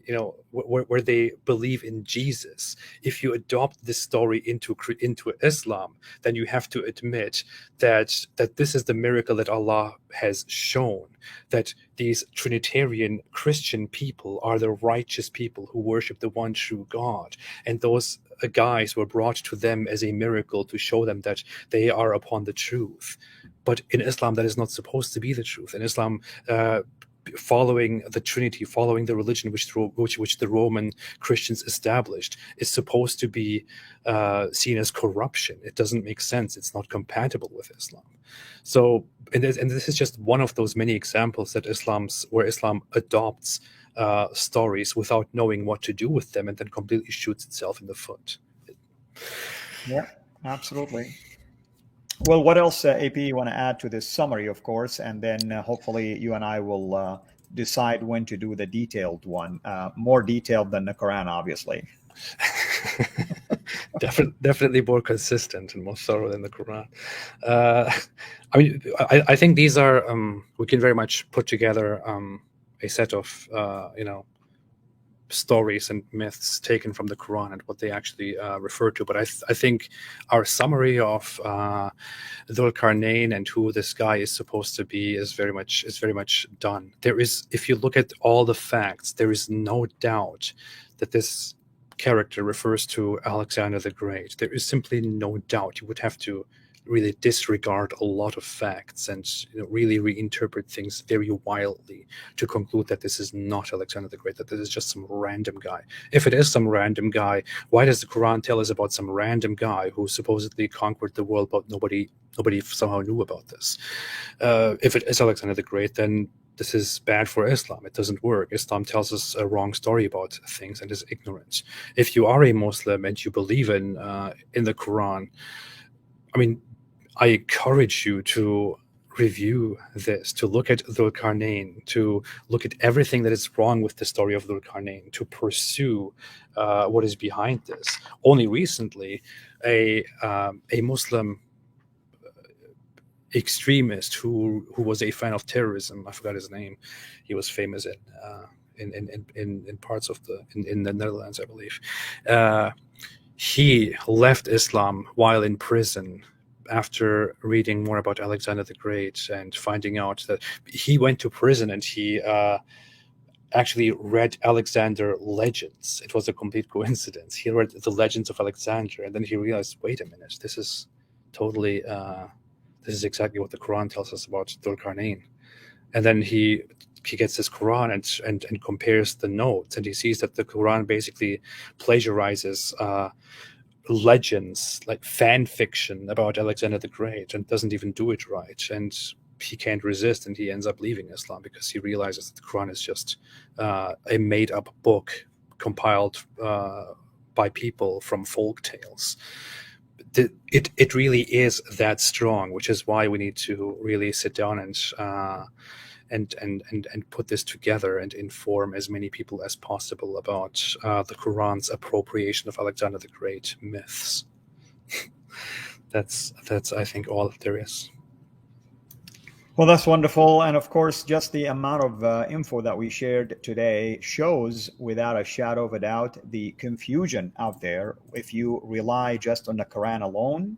where they believe in Jesus. If you adopt this story into Islam, then you have to admit that this is the miracle that Allah has shown, that these Trinitarian Christian people are the righteous people who worship the one true God, and those guys were brought to them as a miracle to show them that they are upon the truth. But in Islam, that is not supposed to be the truth. In Islam, following the Trinity, following the religion which the Roman Christians established, is supposed to be seen as corruption. It doesn't make sense. It's not compatible with Islam. So, and this is just one of those many examples that where Islam adopts stories without knowing what to do with them, and then completely shoots itself in the foot. Yeah, absolutely. Well, what else, AP, you want to add to this summary, of course, and then hopefully you and I will decide when to do the detailed one, more detailed than the Quran, obviously. Definitely more consistent and more thorough than the Quran. I think these are, we can very much put together a set of, stories and myths taken from the Quran and what they actually refer to. But I think our summary of Dhul Qarnayn and who this guy is supposed to be is very much done. There is, if you look at all the facts, there is no doubt that this character refers to Alexander the Great. There is simply no doubt. You would have to really disregard a lot of facts and really reinterpret things very wildly to conclude that this is not Alexander the Great, that this is just some random guy. If it is some random guy, why does the Quran tell us about some random guy who supposedly conquered the world, but nobody somehow knew about this? If it is Alexander the Great, then this is bad for Islam. It doesn't work. Islam tells us a wrong story about things and is ignorant. If you are a Muslim and you believe in the Quran, I mean, I encourage you to review this, to look at Dhul Qarnayn, to look at everything that is wrong with the story of Dhul Qarnayn, to pursue what is behind this. Only recently, a Muslim extremist who was a fan of terrorism, I forgot his name, he was famous in parts of in the Netherlands, I believe. He left Islam while in prison after reading more about Alexander the Great and finding out that he went to prison and he actually read Alexander legends. It was a complete coincidence. He read the legends of Alexander, and then he realized, wait a minute, this is totally this is exactly what the Quran tells us about Dhul Qarnayn. And then he gets this Quran and compares the notes, and he sees that the Quran basically plagiarizes legends, like fan fiction about Alexander the Great, and doesn't even do it right. And he can't resist, and he ends up leaving Islam because he realizes that the Quran is just a made-up book compiled by people from folk tales. It really is that strong, which is why we need to really sit down and put this together and inform as many people as possible about the Quran's appropriation of Alexander the Great myths. That's I think all there is. Well, that's wonderful. And of course, just the amount of info that we shared today shows without a shadow of a doubt the confusion out there if you rely just on the Quran alone.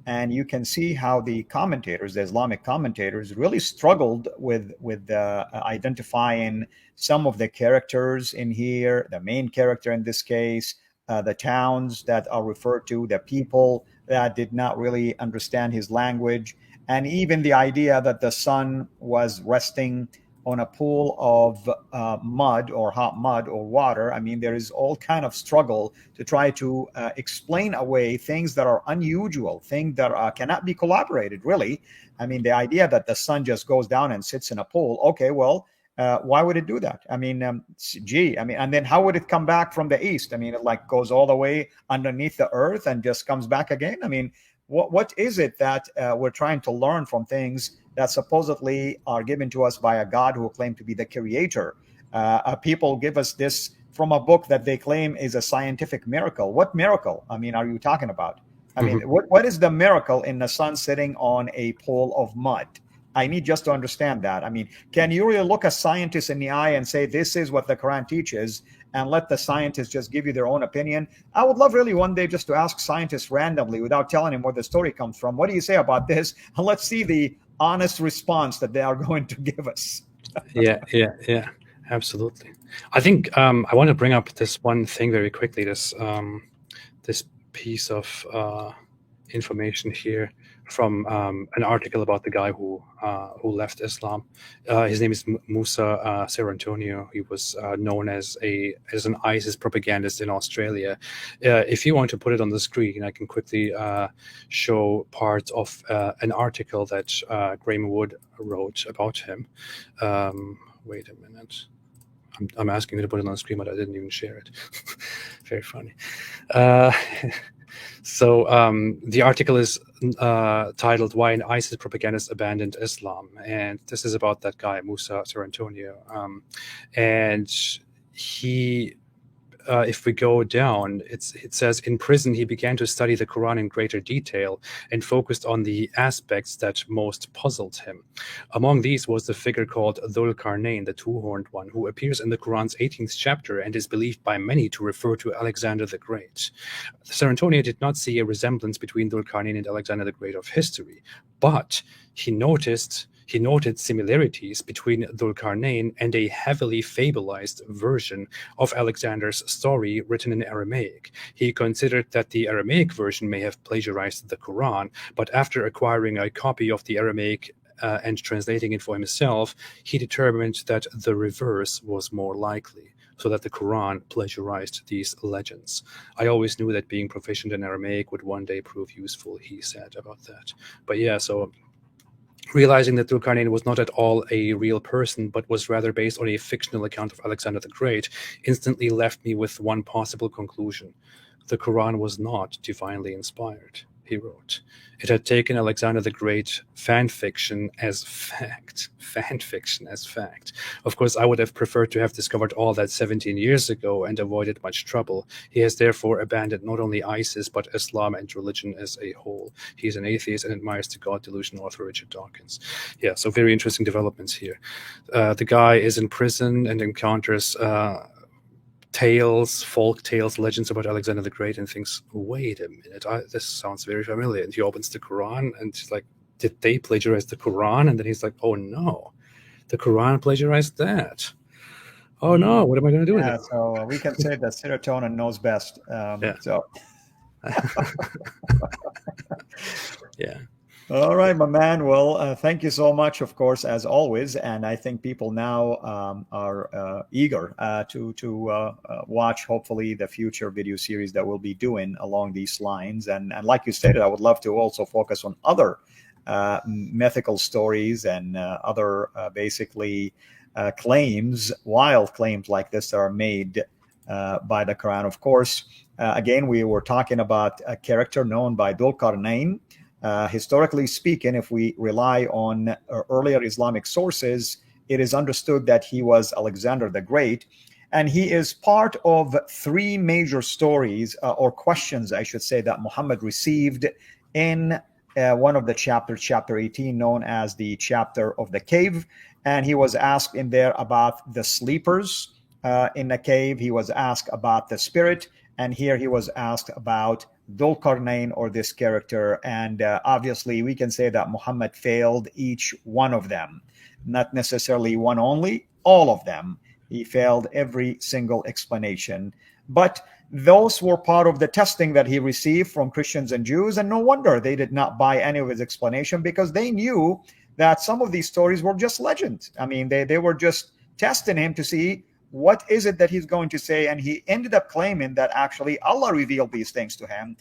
And you can see how the commentators, the Islamic commentators, really struggled with identifying some of the characters in here, the main character in this case, the towns that are referred to, the people that did not really understand his language, and even the idea that the sun was resting on a pool of mud or hot mud or water. I mean, there is all kind of struggle to try to explain away things that are unusual, things that cannot be collaborated, really. I mean, the idea that the sun just goes down and sits in a pool, okay, well, why would it do that? I mean, and then how would it come back from the east? I mean, it like goes all the way underneath the earth and just comes back again. I mean, what is it that we're trying to learn from things that supposedly are given to us by a God who claim to be the creator? People give us this from a book that they claim is a scientific miracle. What miracle? I mean, are you talking about? I mean, what is the miracle in the sun sitting on a pool of mud? I need just to understand that. I mean, can you really look a scientist in the eye and say, this is what the Quran teaches, and let the scientists just give you their own opinion? I would love really one day just to ask scientists randomly without telling them where the story comes from. What do you say about this? And let's see the honest response that they are going to give us. Yeah, absolutely. I think I want to bring up this one thing very quickly, this piece of information here from an article about the guy who left Islam. His name is Musa Serantonio. He was known as an ISIS propagandist in Australia. If you want to put it on the screen, I can quickly show parts of an article that Graham Wood wrote about him. Wait a minute. I'm asking you to put it on the screen, but I didn't even share it. Very funny. So the article is titled "Why an ISIS Propagandist Abandoned Islam," and this is about that guy Musa Serantonio. And he, if we go down, it says in prison he began to study the Quran in greater detail and focused on the aspects that most puzzled him. Among these was the figure called Dhul Qarnayn, the two-horned one, who appears in the Quran's 18th chapter and is believed by many to refer to Alexander the Great. Serantonio did not see a resemblance between Dhul Qarnayn and Alexander the Great of history, but he noted similarities between Dhul Qarnayn and a heavily fabulized version of Alexander's story written in Aramaic. He considered that the Aramaic version may have plagiarized the Quran, but after acquiring a copy of the Aramaic and translating it for himself, he determined that the reverse was more likely, so that the Quran plagiarized these legends. I always knew that being proficient in Aramaic would one day prove useful, he said about that. But yeah, so realizing that Dhul Qarnayn was not at all a real person, but was rather based on a fictional account of Alexander the Great, instantly left me with one possible conclusion. The Quran was not divinely inspired. he wrote. It had taken Alexander the Great fan fiction as fact. Fan fiction as fact. Of course, I would have preferred to have discovered all that 17 years ago and avoided much trouble. He has therefore abandoned not only ISIS, but Islam and religion as a whole. He is an atheist and admires the God delusion author Richard Dawkins. Yeah, so very interesting developments here. The guy is in prison and encounters tales, folk tales, legends about Alexander the Great, and thinks, wait a minute, this sounds very familiar. And he opens the Quran and he's like, did they plagiarize the Quran? And then he's like, oh no, the Quran plagiarized that. Oh no, what am I going to do now? So we can say that serotonin knows best. So yeah. All right, my man. Well, thank you so much, of course, as always. And I think people now are eager to watch, hopefully, the future video series that we'll be doing along these lines. And like you stated, I would love to also focus on other mythical stories and other basically claims, wild claims like this that are made by the Quran. Of course, again, we were talking about a character known by Dhul Qarnayn. Historically speaking, if we rely on earlier Islamic sources, it is understood that he was Alexander the Great, and he is part of three major stories or questions, I should say, that Muhammad received in one of the chapters, chapter 18, known as the chapter of the cave. And he was asked in there about the sleepers in the cave. He was asked about the spirit, and here he was asked about Dhul Qarnayn, or this character. And obviously we can say that Muhammad failed each one of them, not necessarily one only, all of them. He failed every single explanation. But those were part of the testing that he received from Christians and Jews, and no wonder they did not buy any of his explanation, because they knew that some of these stories were just legend. I mean, they were just testing him to see what is it that he's going to say, and he ended up claiming that actually Allah revealed these things to him.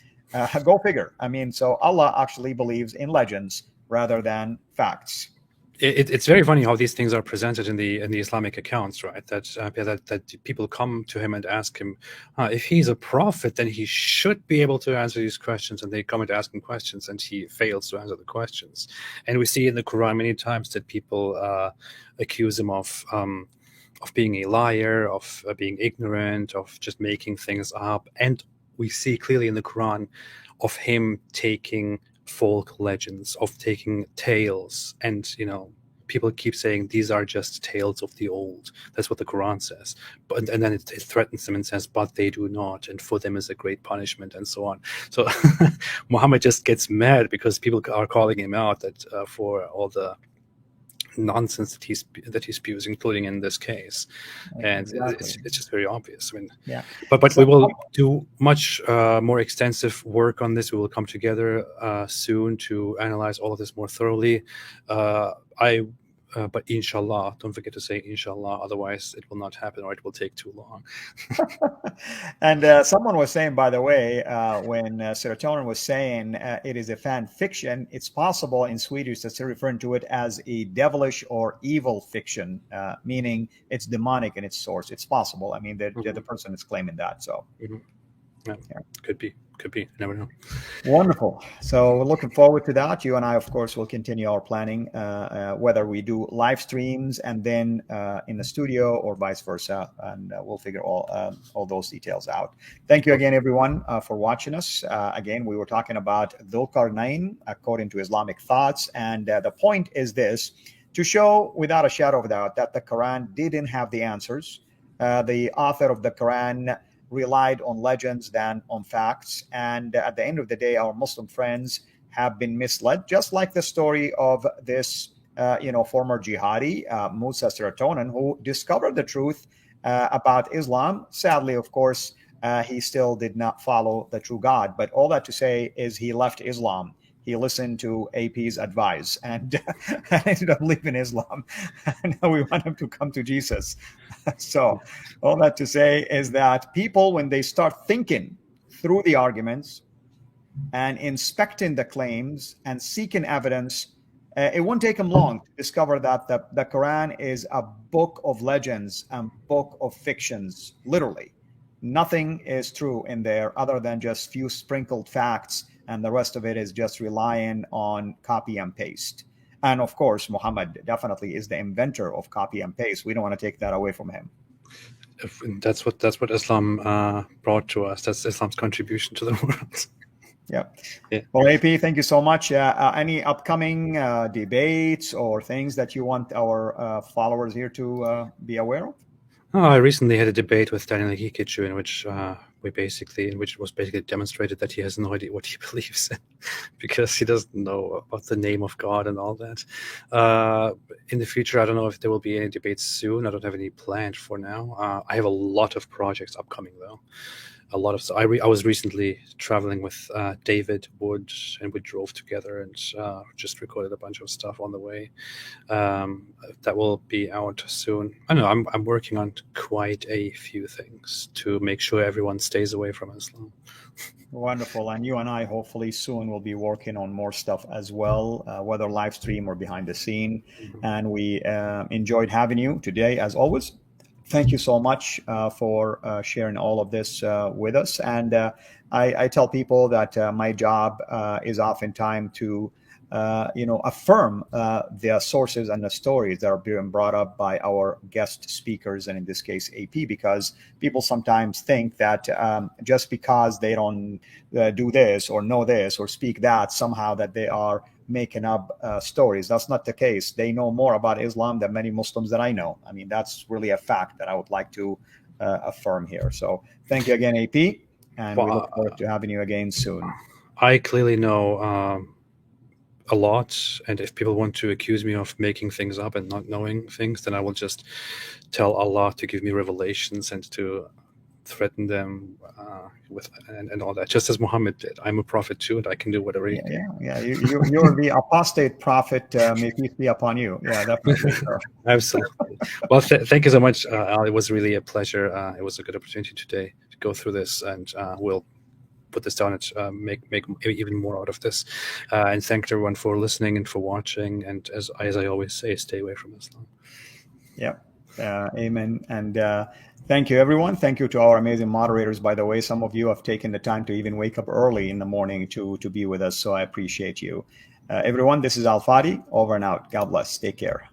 Go figure. I mean, so Allah actually believes in legends rather than facts. It's very funny how these things are presented in the Islamic accounts, right? That people come to him and ask him, if he's a prophet, then he should be able to answer these questions, and they come and ask him questions, and he fails to answer the questions. And we see in the Quran many times that people accuse him of being a liar, of being ignorant, of just making things up. And we see clearly in the Quran of him taking folk legends, of taking tales. And, people keep saying these are just tales of the old. That's what the Quran says. And then it threatens them and says, but they do not. And for them is a great punishment, and so on. So Muhammad just gets mad because people are calling him out that for all the nonsense that he spews, including in this case. And exactly. It's just very obvious. I mean, yeah. But so, we will do much more extensive work on this. We will come together soon to analyze all of this more thoroughly. But inshallah, don't forget to say inshallah, otherwise it will not happen, or it will take too long. And someone was saying, by the way, when Serotonin was saying it is a fan fiction, it's possible in Swedish to still referring to it as a devilish or evil fiction, meaning it's demonic in its source. It's possible. I mean, the person is claiming that. So, yeah. Could be. Never know. Wonderful. So we're looking forward to that. You and I, of course, will continue our planning, whether we do live streams and then in the studio or vice versa, and we'll figure all those details out. Thank you again, everyone, for watching us. Again, we were talking about Dhul Qarnayn according to Islamic thoughts, and the point is this: to show without a shadow of a doubt that the Quran didn't have the answers. The author of the Quran relied on legends than on facts, and at the end of the day, our Muslim friends have been misled, just like the story of this former jihadi, Musa Serotonin, who discovered the truth about Islam. Sadly, of course, he still did not follow the true God, but all that to say is he left Islam. He listened to AP's advice and ended up leaving Islam. Now we want him to come to Jesus. So all that to say is that people, when they start thinking through the arguments and inspecting the claims and seeking evidence, it won't take them long to discover that the Quran is a book of legends and book of fictions, literally. Nothing is true in there other than just few sprinkled facts and the rest of it is just relying on copy and paste. And of course, Muhammad definitely is the inventor of copy and paste. We don't want to take that away from him. That's what Islam brought to us. That's Islam's contribution to the world. Yeah. Well, AP, thank you so much. Any upcoming debates or things that you want our followers here to be aware of? Oh, I recently had a debate with Daniel Hikichu in which it was basically demonstrated that he has no idea what he believes in because he doesn't know about the name of God and all that. In the future, I don't know if there will be any debates soon. I don't have any planned for now. I have a lot of projects upcoming though. A lot of I was recently traveling with David Wood, and we drove together and just recorded a bunch of stuff on the way. That will be out soon. I don't know. I'm working on quite a few things to make sure everyone stays away from Islam. Wonderful. And you and I hopefully soon will be working on more stuff as well, whether live stream or behind the scene. And we enjoyed having you today as always. Thank you so much for sharing all of this with us. And I tell people that my job is oftentimes to, affirm the sources and the stories that are being brought up by our guest speakers, and in this case, AP, because people sometimes think that just because they don't do this or know this or speak that, somehow that they are making up stories. That's not the case. They know more about Islam than many Muslims that I know. I mean, that's really a fact that I would like to affirm here. So thank you again, AP, and we look forward to having you again soon. I clearly know a lot, and if people want to accuse me of making things up and not knowing things, then I will just tell Allah to give me revelations and to threaten them with and all that, just as Muhammad did. I'm a prophet too, and I can do whatever he can. Yeah. You're the apostate prophet. May peace be upon you. Yeah, definitely. Sure. Absolutely. Well, thank you so much, Al. It was really a pleasure. It was a good opportunity today to go through this, and we'll put this down and make even more out of this. And thank everyone for listening and for watching. And as I always say, stay away from Islam. Yeah. Amen. And thank you, everyone. Thank you to our amazing moderators. By the way, some of you have taken the time to even wake up early in the morning to be with us. So I appreciate you. Everyone, this is Al Fadi, over and out. God bless. Take care.